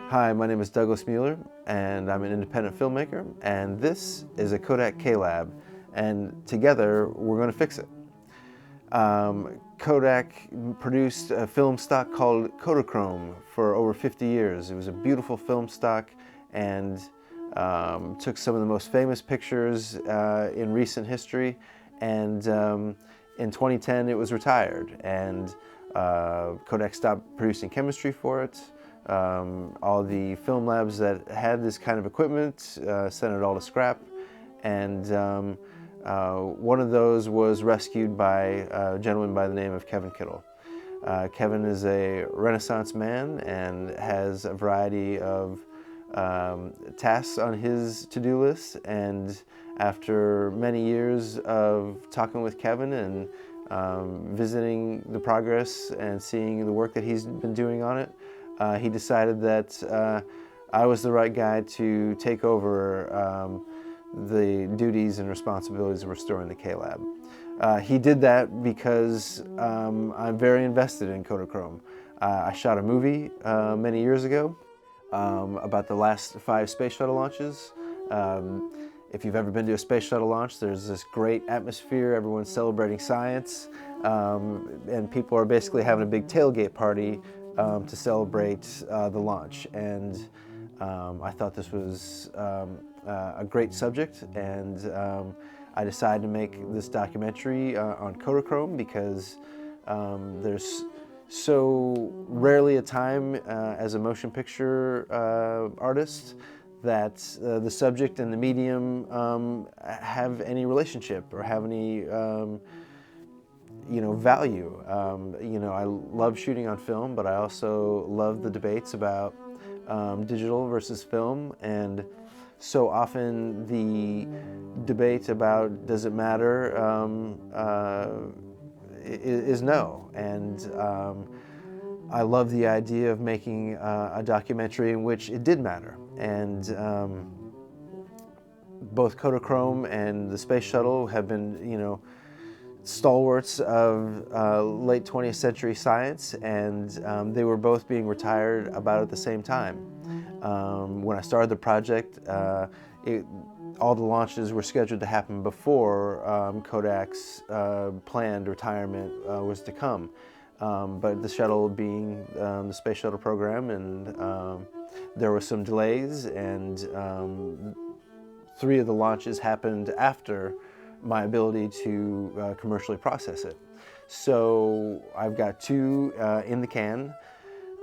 Hi, my name is Douglas Mueller, and I'm an independent filmmaker, and this is a Kodak K-Lab, and together we're going to fix it. Kodak produced a film stock called Kodachrome for over 50 years. It was a beautiful film stock and took some of the most famous pictures in recent history, and in 2010 it was retired, and Kodak stopped producing chemistry for it. All the film labs that had this kind of equipment sent it all to scrap, and one of those was rescued by a gentleman by the name of Kevin Kittle. Kevin is a Renaissance man and has a variety of tasks on his to-do list, and after many years of talking with Kevin and visiting the progress and seeing the work that he's been doing on it, he decided that I was the right guy to take over the duties and responsibilities of restoring the K-Lab. He did that because I'm very invested in Kodachrome. I shot a movie many years ago about the last 5 space shuttle launches. If you've ever been to a space shuttle launch, there's this great atmosphere, everyone's celebrating science, and people are basically having a big tailgate party to celebrate the launch. And I thought this was a great subject, and I decided to make this documentary on Kodachrome because there's so rarely a time as a motion picture artist that the subject and the medium have any relationship or have any value. I love shooting on film, but I also love the debates about digital versus film, and so often the debate about does it matter is no. And I love the idea of making a documentary in which it did matter. And both Kodachrome and the space shuttle have been, stalwarts of late 20th century science, and they were both being retired about at the same time. When I started the project, all the launches were scheduled to happen before Kodak's planned retirement was to come. But the shuttle being the space shuttle program, and there were some delays, and 3 of the launches happened after my ability to commercially process it. So I've got 2 in the can,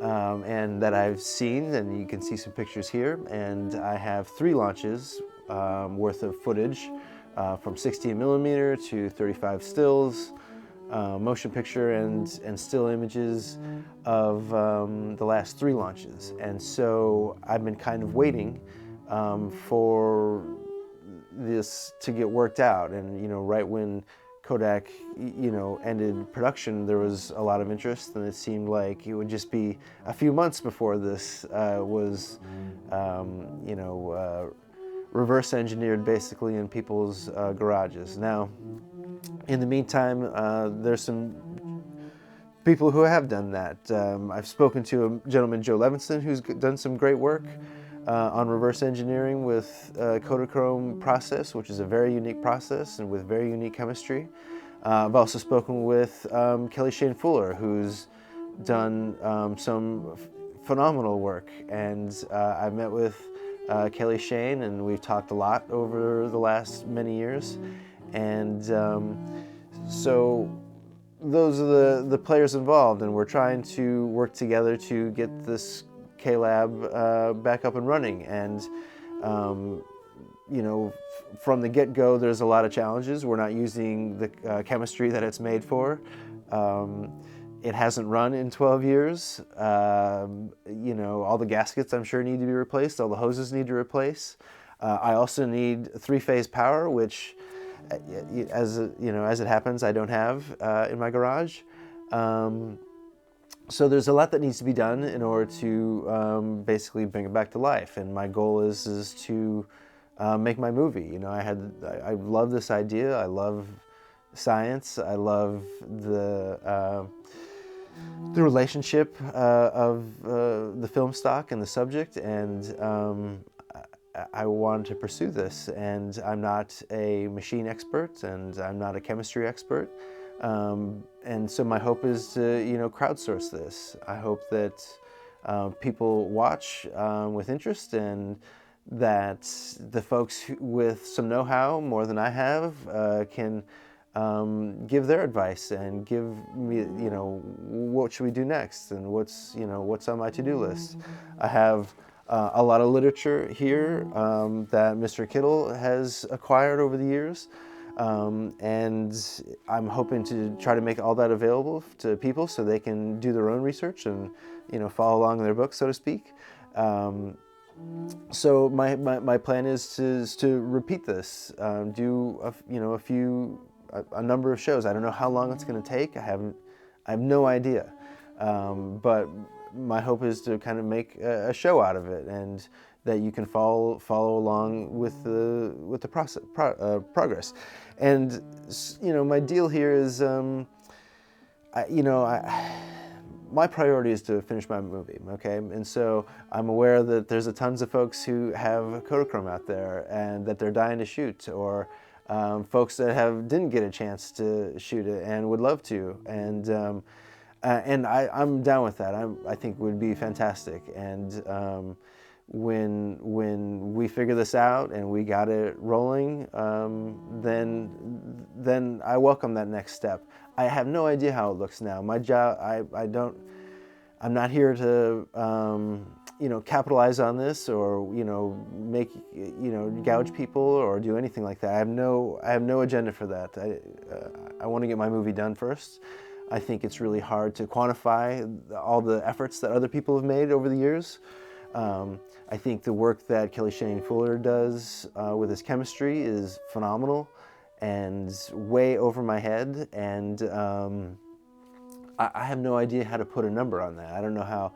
and that I've seen, and you can see some pictures here, and I have 3 launches worth of footage from 16 millimeter to 35 stills, motion picture and still images of the last 3 launches. And so I've been kind of waiting for this to get worked out, and right when Kodak ended production, there was a lot of interest, and it seemed like it would just be a few months before this was reverse engineered basically in people's garages. Now, in the meantime, there's some people who have done that. I've spoken to a gentleman, Joe Levinson, who's done some great work on reverse engineering with Kodachrome process, which is a very unique process and with very unique chemistry. I've also spoken with Kelly Shane Fuller, who's done some phenomenal work, and I've met with Kelly Shane, and we've talked a lot over the last many years. And so those are the players involved, and we're trying to work together to get this K-Lab back up and running. And from the get-go, there's a lot of challenges. We're not using the chemistry that it's made for. It hasn't run in 12 years. All the gaskets, I'm sure, need to be replaced. All the hoses need to replace. I also need 3-phase power, which, as it happens, I don't have in my garage. So there's a lot that needs to be done in order to basically bring it back to life. And my goal is to make my movie. I love this idea. I love science. I love the relationship of the film stock and the subject, and I wanted to pursue this. And I'm not a machine expert, and I'm not a chemistry expert. And so my hope is to, crowdsource this. I hope that people watch with interest, and that the folks with some know-how, more than I have, can give their advice and give me, what should we do next, and what's on my to-do list. I have a lot of literature here that Mr. Kittle has acquired over the years. And I'm hoping to try to make all that available to people so they can do their own research and, follow along in their book, so to speak. So my plan is to repeat this, do a number of shows. I don't know how long it's going to take. I have no idea, but my hope is to kind of make a show out of it, and that you can follow along with the process, progress. And my deal here is, my priority is to finish my movie, okay? And so I'm aware that there's tons of folks who have Kodachrome out there and that they're dying to shoot, or folks that didn't get a chance to shoot it and would love to. And I'm down with that. I think it would be fantastic. And when we figure this out and we got it rolling, then I welcome that next step. I have no idea how it looks now. My job, I'm not here to, capitalize on this, or, make, gouge people or do anything like that. I have no agenda for that. I want to get my movie done first. I think it's really hard to quantify all the efforts that other people have made over the years. I think the work that Kelly Shane Fuller does with his chemistry is phenomenal and way over my head, and I have no idea how to put a number on that. I don't know how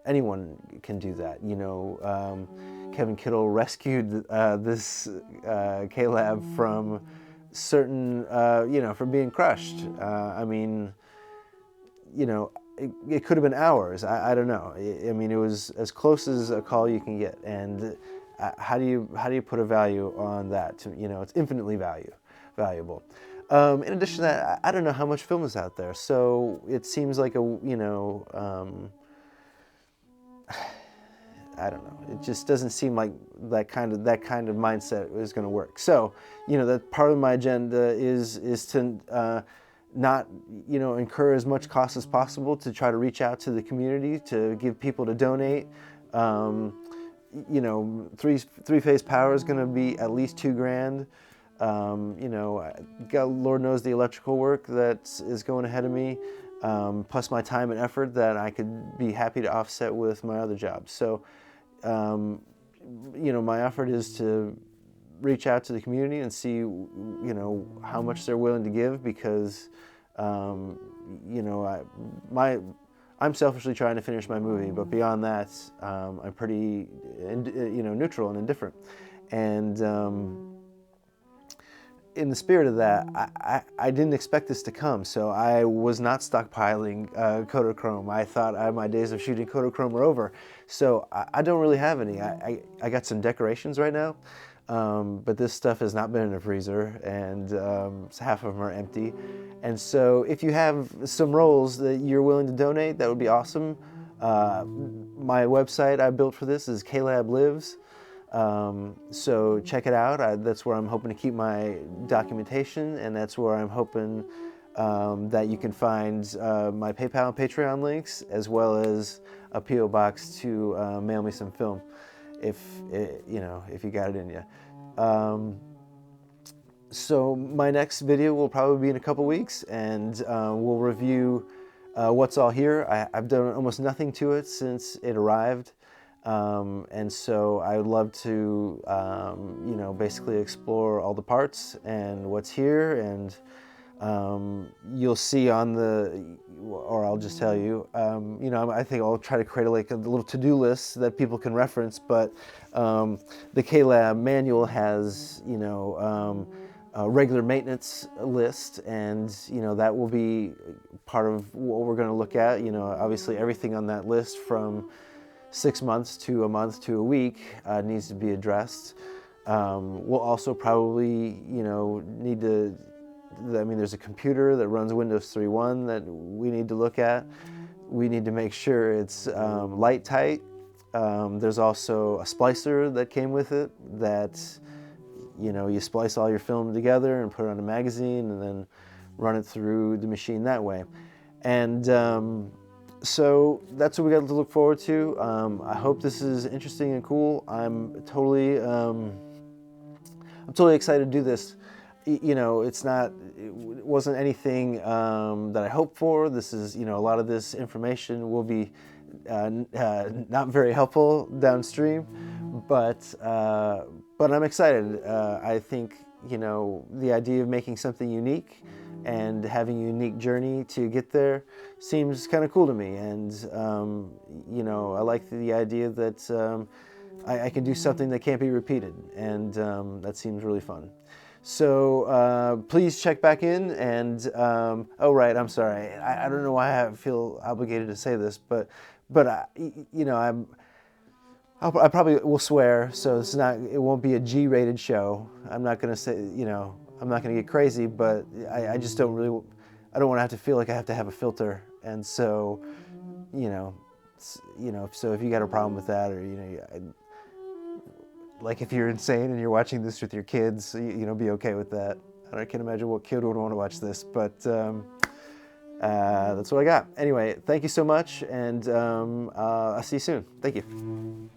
anyone can do that. Kevin Kittle rescued this K-Lab from certain, from being crushed. It could have been hours. I don't know. It was as close as a call you can get. And how do you put a value on that? It's infinitely valuable. In addition to that, I don't know how much film is out there. So it seems like I don't know. It just doesn't seem like that kind of mindset is going to work. So, that part of my agenda is to not, incur as much cost as possible to try to reach out to the community, to give people to donate. Three-phase power is going to be at least $2,000. Lord knows the electrical work that is going ahead of me, plus my time and effort that I could be happy to offset with my other jobs. So, my effort is to reach out to the community and see, how much they're willing to give, because, I'm selfishly trying to finish my movie, but beyond that, I'm pretty, neutral and indifferent. And in the spirit of that, I didn't expect this to come, so I was not stockpiling Kodachrome. I thought my days of shooting Kodachrome were over, so I don't really have any. I got some decorations right now, but this stuff has not been in a freezer, and half of them are empty. And so if you have some rolls that you're willing to donate, that would be awesome. My website I built for this is K-Lab Lives. So check it out. That's where I'm hoping to keep my documentation, and that's where I'm hoping that you can find my PayPal and Patreon links, as well as a P.O. box to mail me some film, if you got it in you. So my next video will probably be in a couple weeks, and we'll review what's all here. I've done almost nothing to it since it arrived. And so I would love to, basically explore all the parts and what's here, and you'll see or I'll just tell you, I think I'll try to create a little to-do list that people can reference, but the K-Lab manual has, a regular maintenance list, and, that will be part of what we're going to look at. You know, obviously everything on that list from 6 months to a month to a week needs to be addressed. We'll also probably, you know, need to, I mean, there's a computer that runs Windows 3.1 that we need to look at. We need to make sure it's light tight. There's also a splicer that came with it that, you know, you splice all your film together and put it on a magazine and then run it through the machine that way. And so that's what we got to look forward to. I hope this is interesting and cool. I'm totally excited to do this. You know, it wasn't anything that I hoped for. This is, you know, a lot of this information will be not very helpful downstream, but I'm excited. I think, you know, the idea of making something unique and having a unique journey to get there seems kind of cool to me. And, you know, I like the idea that I can do something that can't be repeated, and that seems really fun. So please check back in, and oh right, I'm sorry. I don't know why I feel obligated to say this, but you know, I probably will swear, so it won't be a G-rated show. I'm not gonna say, you know, I'm not gonna get crazy, but I just don't want to have to feel like I have to have a filter, and so, you know, so if you got a problem with that, or, you know, like if you're insane and you're watching this with your kids, you know, be okay with that. I can't imagine what kid would want to watch this, but that's what I got. Anyway, thank you so much, and I'll see you soon. Thank you.